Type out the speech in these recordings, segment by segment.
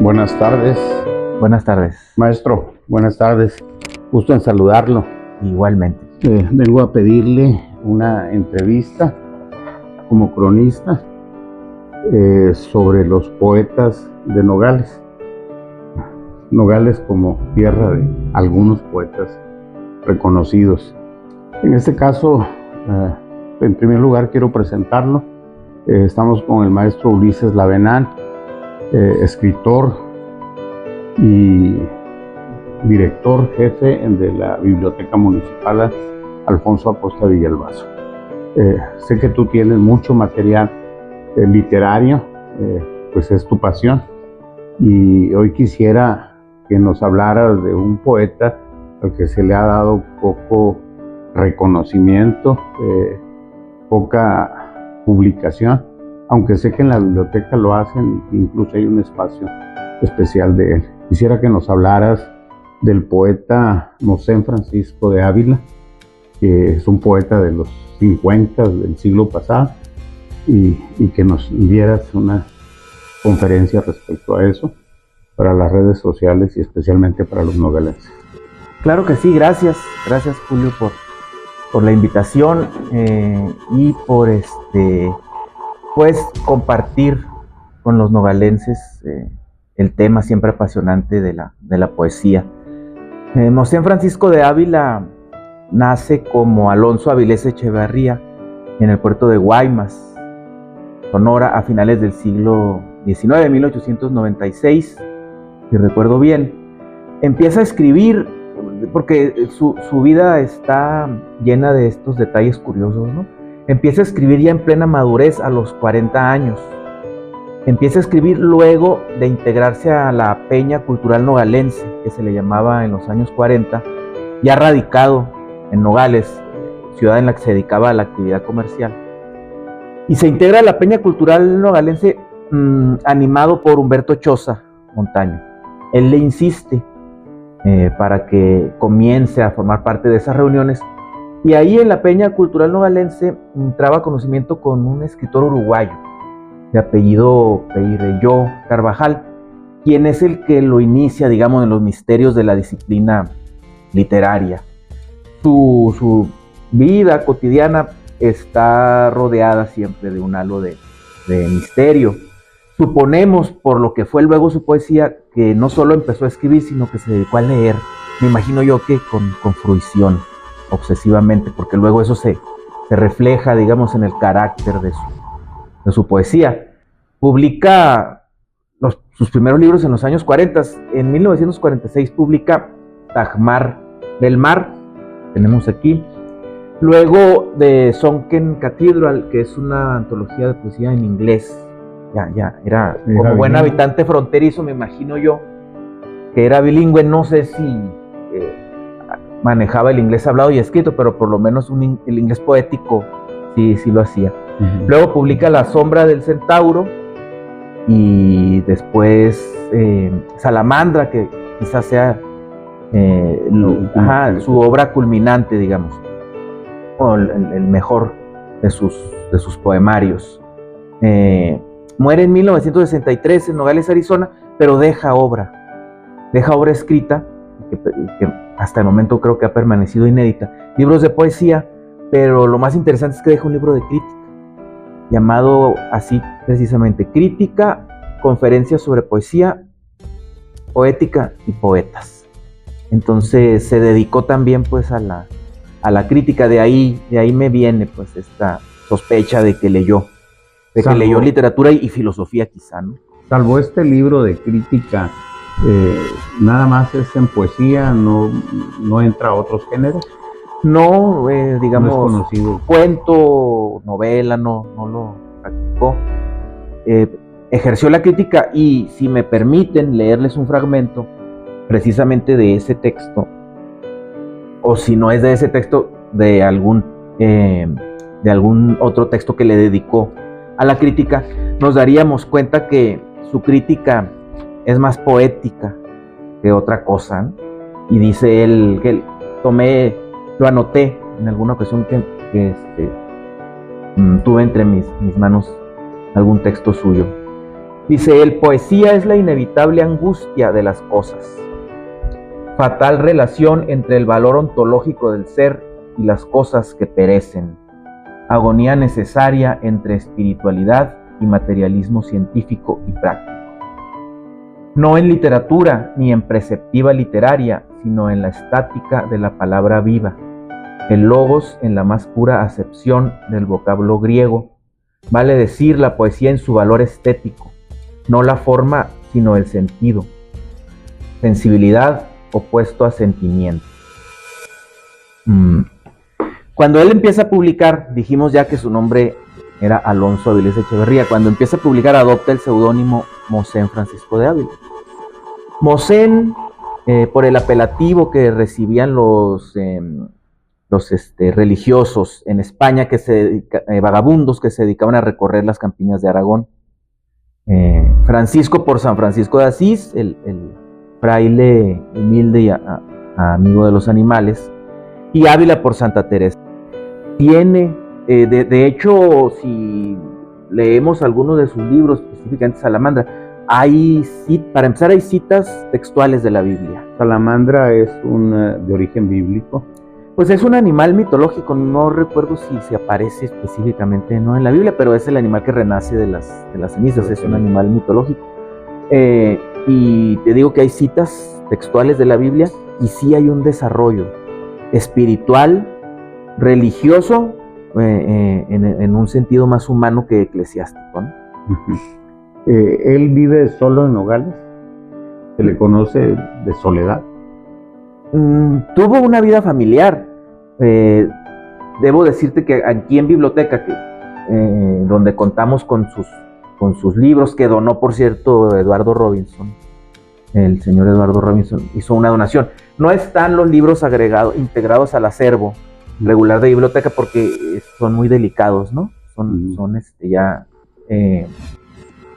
Buenas tardes, Buenas tardes. maestro. Buenas tardes. Gusto en saludarlo. Igualmente. Vengo a pedirle una entrevista como cronista sobre los poetas de Nogales. Nogales como tierra de algunos poetas reconocidos. En este caso, en primer lugar quiero presentarlo. Estamos con el maestro Ulises Lavenán, escritor y director jefe de la Biblioteca Municipal Alfonso Acosta Villalbazo. Sé que tú tienes mucho material literario, pues es tu pasión, y hoy quisiera que nos hablaras de un poeta al que se le ha dado poco reconocimiento, poca publicación, aunque sé que en la biblioteca lo hacen e incluso hay un espacio especial de él. Quisiera que nos hablaras del poeta Mosén Francisco de Ávila, que es un poeta de los 50 del siglo pasado, y que nos dieras una conferencia respecto a eso para las redes sociales y especialmente para los nogalenses. Claro que sí, gracias. Gracias, Julio, por la invitación y por pues compartir con los nogalenses el tema siempre apasionante de la poesía. Mosén Francisco de Ávila nace como Alonso Avilés Echeverría en el puerto de Guaymas, Sonora, a finales del siglo XIX, 1896, si recuerdo bien. Empieza a escribir porque su vida está llena de estos detalles curiosos, ¿no? Empieza a escribir ya en plena madurez a los 40 años. Empieza a escribir luego de integrarse a la Peña Cultural Nogalense, que se le llamaba en los años 40, ya radicado en Nogales, ciudad en la que se dedicaba a la actividad comercial. Y se integra a la Peña Cultural Nogalense animado por Humberto Choza Montaño. Él le insiste para que comience a formar parte de esas reuniones, y ahí en la Peña Cultural Nogalense traba conocimiento con un escritor uruguayo de apellido Peirello Carvajal, quien es el que lo inicia, digamos, en los misterios de la disciplina literaria. Su vida cotidiana está rodeada siempre de un halo de misterio. Suponemos, por lo que fue luego su poesía, que no solo empezó a escribir, sino que se dedicó a leer. Me imagino yo que con fruición, obsesivamente, porque luego eso se refleja, digamos, en el carácter de su poesía. Publica sus primeros libros en los años 40. En 1946 publica Tajmar del Mar, tenemos aquí. Luego de Sunken Cathedral, que es una antología de poesía en inglés. Ya era como buen habitante fronterizo, me imagino yo, que era bilingüe. No sé si manejaba el inglés hablado y escrito, pero por lo menos el inglés poético sí lo hacía. Luego publica La Sombra del Centauro y después Salamandra, que quizás sea su obra culminante, digamos, o el mejor de sus poemarios. Muere en 1963 en Nogales, Arizona, pero deja obra escrita que hasta el momento creo que ha permanecido inédita, libros de poesía, pero lo más interesante es que deja un libro de crítica, llamado así precisamente, Crítica, Conferencias sobre Poesía, Poética y Poetas. Entonces se dedicó también pues a la crítica. De ahí me viene pues esta sospecha de que leyó literatura y filosofía quizá, ¿no? Salvo este libro de crítica, nada más es en poesía, no entra a otros géneros. No, digamos, no es conocido. Cuento, novela, no lo practicó. Ejerció la crítica, y si me permiten leerles un fragmento precisamente de ese texto, o si no es de ese texto, de algún otro texto que le dedicó a la crítica, nos daríamos cuenta que su crítica es más poética que otra cosa, ¿no? Y dice él que lo anoté en alguna ocasión que tuve entre mis manos algún texto suyo. Dice él: poesía es la inevitable angustia de las cosas, fatal relación entre el valor ontológico del ser y las cosas que perecen, agonía necesaria entre espiritualidad y materialismo científico y práctico. No en literatura ni en preceptiva literaria, sino en la estática de la palabra viva, el logos en la más pura acepción del vocablo griego, vale decir la poesía en su valor estético, no la forma sino el sentido, sensibilidad opuesto a sentimiento. Cuando él empieza a publicar, dijimos ya que su nombre era Alonso Avilés Echeverría, cuando empieza a publicar adopta el seudónimo Mosén Francisco de Ávila. Mosén, por el apelativo que recibían los religiosos en España, vagabundos que se dedicaban a recorrer las campiñas de Aragón. Francisco por San Francisco de Asís, el fraile humilde y amigo de los animales, y Ávila por Santa Teresa. Tiene, de hecho, si leemos algunos de sus libros, específicamente Salamandra, para empezar hay citas textuales de la Biblia. Salamandra es de origen bíblico. Pues es un animal mitológico, no recuerdo si se aparece específicamente en la Biblia, pero es el animal que renace de las cenizas, es un animal mitológico. Y te digo que hay citas textuales de la Biblia y sí hay un desarrollo espiritual, religioso, en un sentido más humano que eclesiástico, ¿no? Él vive solo en Nogales, se le conoce de soledad. Tuvo una vida familiar. Debo decirte que aquí en Biblioteca, donde contamos con sus libros, que donó, por cierto, Eduardo Robinson, el señor Eduardo Robinson hizo una donación. No están los libros integrados al acervo regular de Biblioteca porque son muy delicados, ¿no? Son ya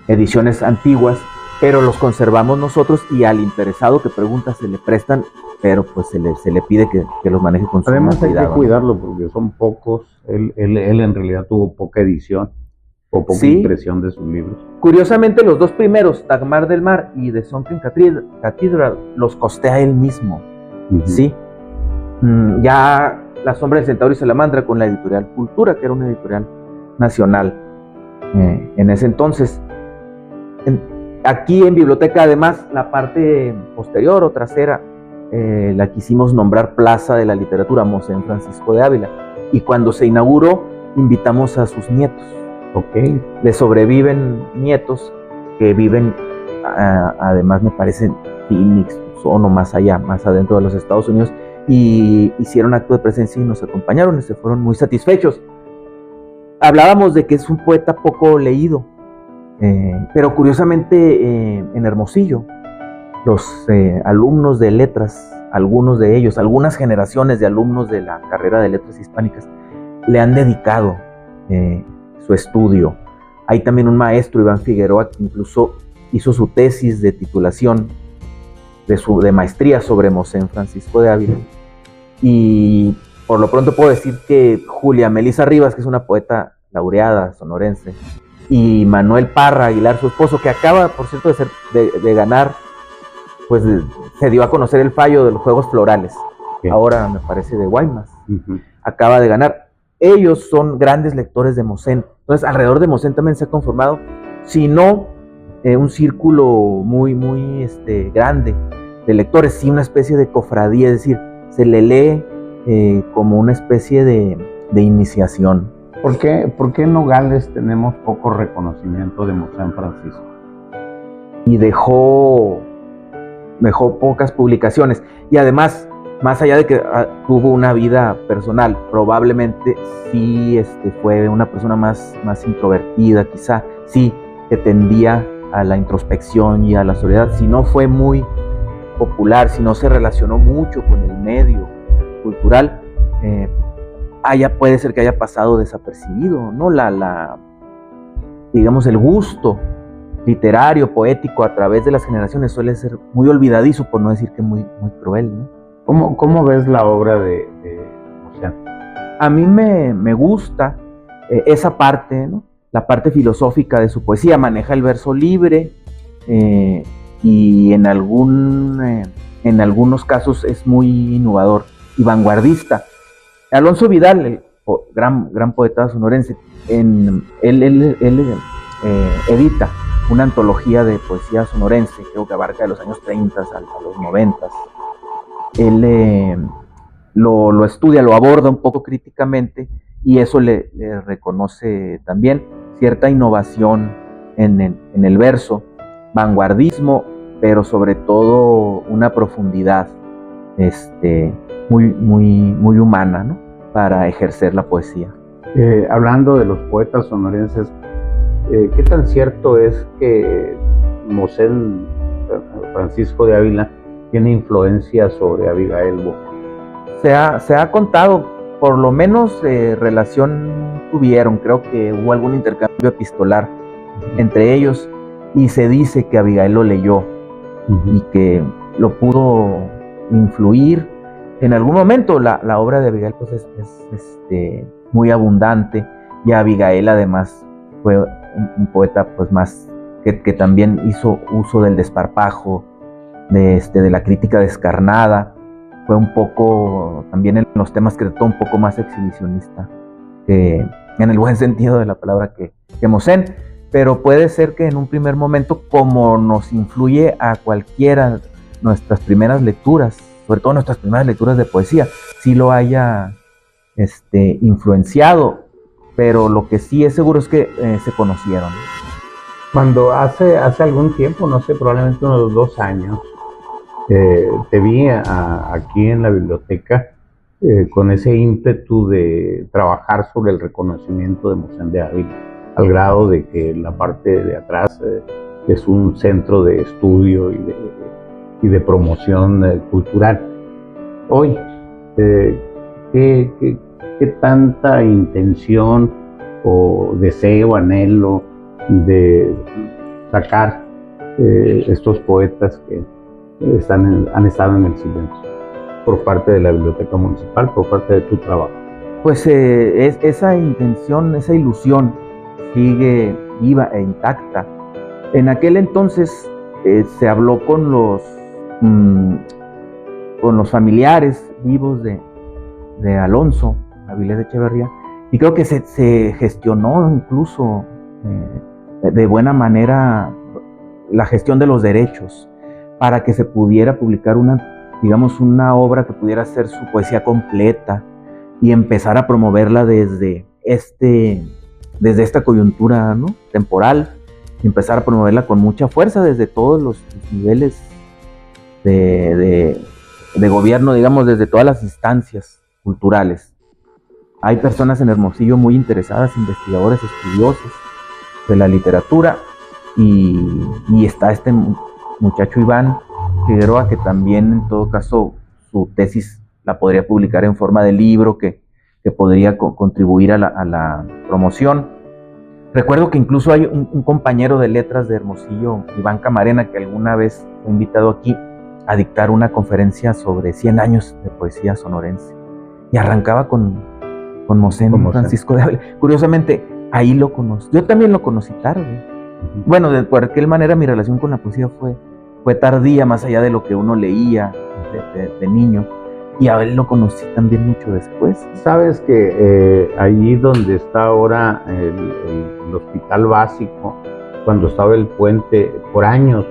ediciones antiguas, pero los conservamos nosotros y al interesado que pregunta se le prestan, pero pues se le pide que los maneje con su Además cuidado. Hay que cuidarlo porque son pocos. Él en realidad tuvo poca edición o poca impresión de sus libros. Curiosamente, los dos primeros, Dagmar del Mar y The Sunken Cathedral, los costea él mismo. Sí. Ya La Sombra del Centauro y Salamandra con la editorial Cultura, que era una editorial nacional en ese entonces. Aquí en Biblioteca, además, la parte posterior o trasera la quisimos nombrar Plaza de la Literatura Mosén Francisco de Ávila, y cuando se inauguró invitamos a sus nietos. Le sobreviven nietos que viven, además me parece, en Phoenix, o no más allá, más adentro de los Estados Unidos, y hicieron acto de presencia y nos acompañaron y se fueron muy satisfechos. Hablábamos de que es un poeta poco leído, pero curiosamente en Hermosillo los alumnos de letras, algunos de ellos, algunas generaciones de alumnos de la carrera de letras hispánicas le han dedicado su estudio. Hay también un maestro, Iván Figueroa, que incluso hizo su tesis de titulación de maestría sobre Mosén Francisco de Ávila. Y por lo pronto puedo decir que Julia Melisa Rivas, que es una poeta laureada sonorense, y Manuel Parra Aguilar, su esposo, que acaba, por cierto, de ganar, pues se dio a conocer el fallo de los Juegos Florales, ahora me parece de Guaymas, acaba de ganar. Ellos son grandes lectores de Mosén. Entonces, alrededor de Mosén también se ha conformado, si no un círculo muy, muy grande de lectores, sí una especie de cofradía, es decir, se le lee como una especie de iniciación. ¿Por qué en Nogales tenemos poco reconocimiento de Mosén Francisco? Y dejó pocas publicaciones, y además, más allá de que tuvo una vida personal, probablemente sí fue una persona más introvertida, quizá, sí, que tendía a la introspección y a la soledad. Si no fue muy popular, si no se relacionó mucho con el medio cultural, puede ser que haya pasado desapercibido, ¿no? Digamos, el gusto literario, poético a través de las generaciones suele ser muy olvidadizo, por no decir que muy, muy cruel, ¿no? ¿Cómo ves la obra de Mosén? A mí me gusta esa parte, ¿no? la parte filosófica de su poesía, maneja el verso libre y en algunos casos es muy innovador y vanguardista. Alonso Vidal, el gran poeta sonorense, él edita una antología de poesía sonorense, creo que abarca de los años 30 a los 90. Él lo estudia, lo aborda un poco críticamente y eso le reconoce también cierta innovación en el verso, vanguardismo, pero sobre todo una profundidad muy humana, ¿no?, para ejercer la poesía. Hablando de los poetas sonorenses, ¿qué tan cierto es que Mosén Francisco de Ávila tiene influencia sobre Abigail Buja? Se ha contado, por lo menos relación tuvieron, creo que hubo algún intercambio epistolar entre ellos y se dice que Abigail lo leyó y que lo pudo influir. En algún momento la obra de Abigail pues es muy abundante y Abigail además fue un poeta pues más que también hizo uso del desparpajo, de la crítica descarnada. Fue un poco también en los temas que trató un poco más exhibicionista, en el buen sentido de la palabra que Mosén, pero puede ser que en un primer momento, como nos influye a cualquiera nuestras primeras lecturas, sobre todo nuestras primeras lecturas de poesía, sí lo haya influenciado, pero lo que sí es seguro es que se conocieron. Cuando hace algún tiempo, no sé, probablemente unos 2 años, te vi aquí en la biblioteca con ese ímpetu de trabajar sobre el reconocimiento de Mosén de Ávila, al grado de que la parte de atrás es un centro de estudio y de promoción cultural. Hoy, ¿qué tanta intención o deseo, anhelo de sacar estos poetas que han estado en el silencio por parte de la Biblioteca Municipal, por parte de tu trabajo? Pues esa intención, esa ilusión sigue viva e intacta. En aquel entonces se habló con los familiares vivos de Alonso Avilés Echeverría, y creo que se gestionó incluso de buena manera la gestión de los derechos para que se pudiera publicar una obra que pudiera ser su poesía completa y empezar a promoverla desde esta coyuntura, ¿no?, temporal, y empezar a promoverla con mucha fuerza desde todos los niveles de gobierno, digamos, desde todas las instancias culturales. Hay personas en Hermosillo muy interesadas, investigadores, estudiosos de la literatura, y está este muchacho Iván Figueroa, que también en todo caso su tesis la podría publicar en forma de libro que podría contribuir a la promoción. Recuerdo que incluso hay un compañero de letras de Hermosillo, Iván Camarena, que alguna vez fue invitado aquí a dictar una conferencia sobre 100 años de poesía sonorense y arrancaba con Mosén Francisco de Ávila. Curiosamente, ahí lo conocí. Yo también lo conocí tarde. Bueno, de cualquier manera mi relación con la poesía fue tardía, más allá de lo que uno leía de niño, y a él lo conocí también mucho después. Sabes que allí donde está ahora el hospital básico, cuando estaba el puente, por años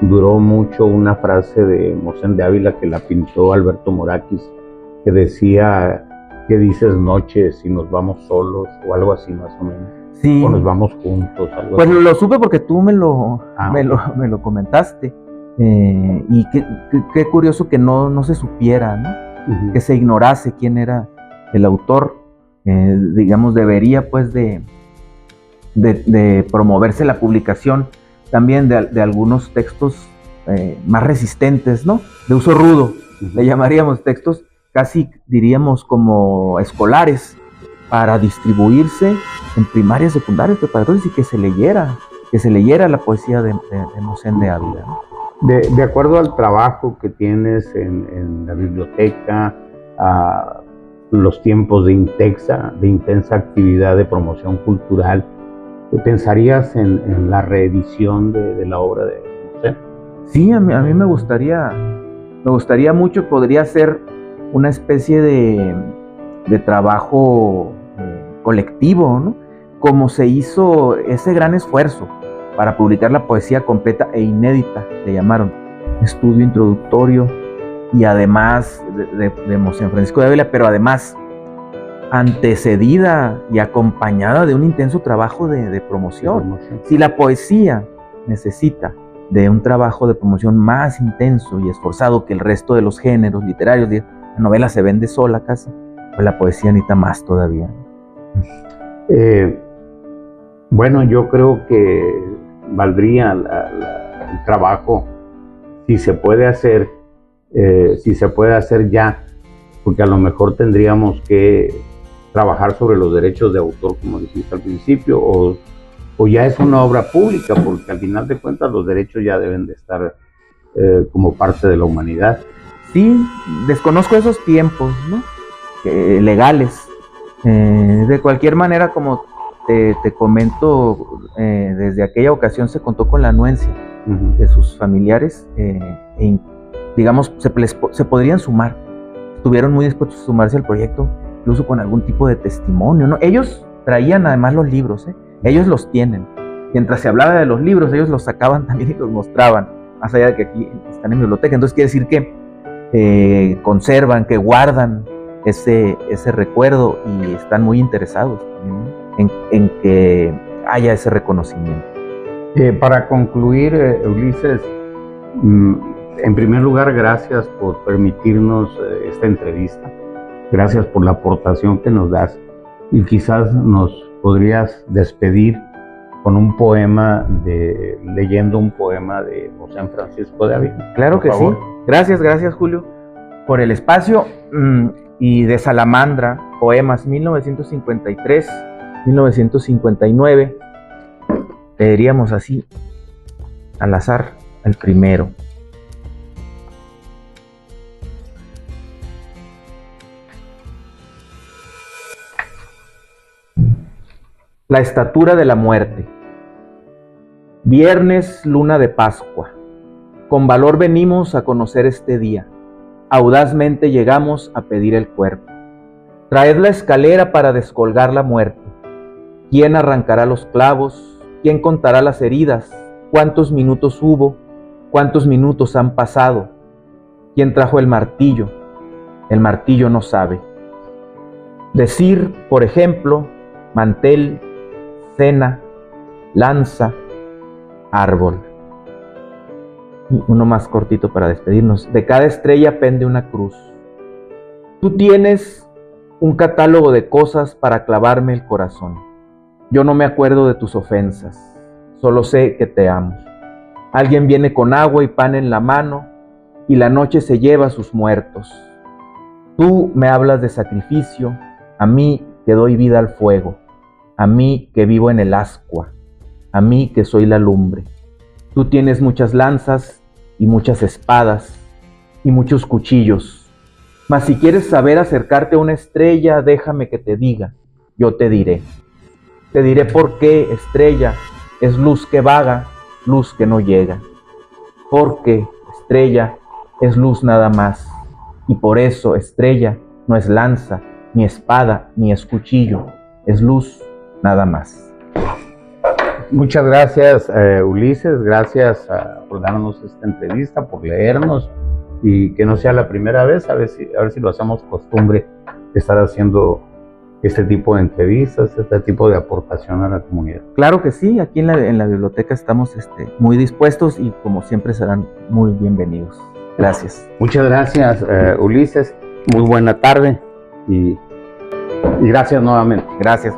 duró mucho una frase de Mosén de Ávila que la pintó Alberto Morakis, que decía: ¿qué dices noche si nos vamos solos? O algo así más o menos. Sí. O nos vamos juntos, algo pues así. Lo supe porque tú me lo comentaste. Y qué curioso que no se supiera, ¿no? Que se ignorase quién era el autor. Digamos, debería pues de promoverse la publicación también de algunos textos más resistentes, ¿no?, de uso rudo. Le llamaríamos textos casi, diríamos, como escolares, para distribuirse en primarias, secundarias, preparatorias, y que se leyera la poesía de Mosén de Ávila, ¿no? De acuerdo al trabajo que tienes en la biblioteca, a los tiempos de intensa actividad de promoción cultural, ¿Pensarías en la reedición de la obra de José? Sí, a mí me gustaría mucho. Podría ser una especie de trabajo colectivo, ¿no? Como se hizo ese gran esfuerzo para publicar la poesía completa e inédita, le llamaron, estudio introductorio, y además de Mosén Francisco de Ávila, pero además antecedida y acompañada de un intenso trabajo de promoción. Si la poesía necesita de un trabajo de promoción más intenso y esforzado que el resto de los géneros literarios, la novela se vende sola casi, pues la poesía necesita más todavía. Bueno, yo creo que valdría el trabajo si se puede hacer ya, porque a lo mejor tendríamos que trabajar sobre los derechos de autor, como dijiste al principio, o ya es una obra pública, porque al final de cuentas los derechos ya deben de estar como parte de la humanidad. Sí, desconozco esos tiempos, ¿no? Legales. De cualquier manera, como te comento, desde aquella ocasión se contó con la anuencia de sus familiares, digamos, se podrían sumar. Estuvieron muy dispuestos a sumarse al proyecto, incluso con algún tipo de testimonio, ¿no? Ellos traían además los libros, ellos los tienen. Mientras se hablaba de los libros, ellos los sacaban también y los mostraban, más allá de que aquí están en biblioteca. Entonces quiere decir que conservan, que guardan ese recuerdo y están muy interesados en que haya ese reconocimiento. Para concluir, Ulises, en primer lugar, gracias por permitirnos esta entrevista. Gracias por la aportación que nos das. Y quizás nos podrías despedir con un poema, leyendo un poema de Mosén Francisco de Ávila. Claro que sí. Gracias, Julio, por el espacio. Y de Salamandra, poemas 1953-1959. Leeríamos así, al azar, el primero. La estatura de la muerte. Viernes, luna de Pascua. Con valor venimos a conocer este día. Audazmente llegamos a pedir el cuerpo. Traed la escalera para descolgar la muerte. ¿Quién arrancará los clavos? ¿Quién contará las heridas? ¿Cuántos minutos hubo? ¿Cuántos minutos han pasado? ¿Quién trajo el martillo? El martillo no sabe. Decir, por ejemplo, mantel, cena, lanza, árbol. Y uno más cortito para despedirnos. De cada estrella pende una cruz. Tú tienes un catálogo de cosas para clavarme el corazón. Yo no me acuerdo de tus ofensas, solo sé que te amo. Alguien viene con agua y pan en la mano y la noche se lleva a sus muertos. Tú me hablas de sacrificio, a mí que doy vida al fuego, a mí que vivo en el ascua, a mí que soy la lumbre. Tú tienes muchas lanzas y muchas espadas y muchos cuchillos. Mas si quieres saber acercarte a una estrella, déjame que te diga, yo te diré. Te diré por qué, estrella, es luz que vaga, luz que no llega. Porque, estrella, es luz nada más. Y por eso, estrella, no es lanza, ni espada, ni es cuchillo, es luz nada más. Muchas gracias, Ulises, gracias por darnos esta entrevista, por leernos, y que no sea la primera vez, a ver si lo hacemos costumbre de estar haciendo este tipo de entrevistas, este tipo de aportación a la comunidad. Claro que sí, aquí en la biblioteca estamos muy dispuestos y como siempre serán muy bienvenidos. Gracias. Muchas gracias, Ulises, muy buena tarde y gracias nuevamente. Gracias.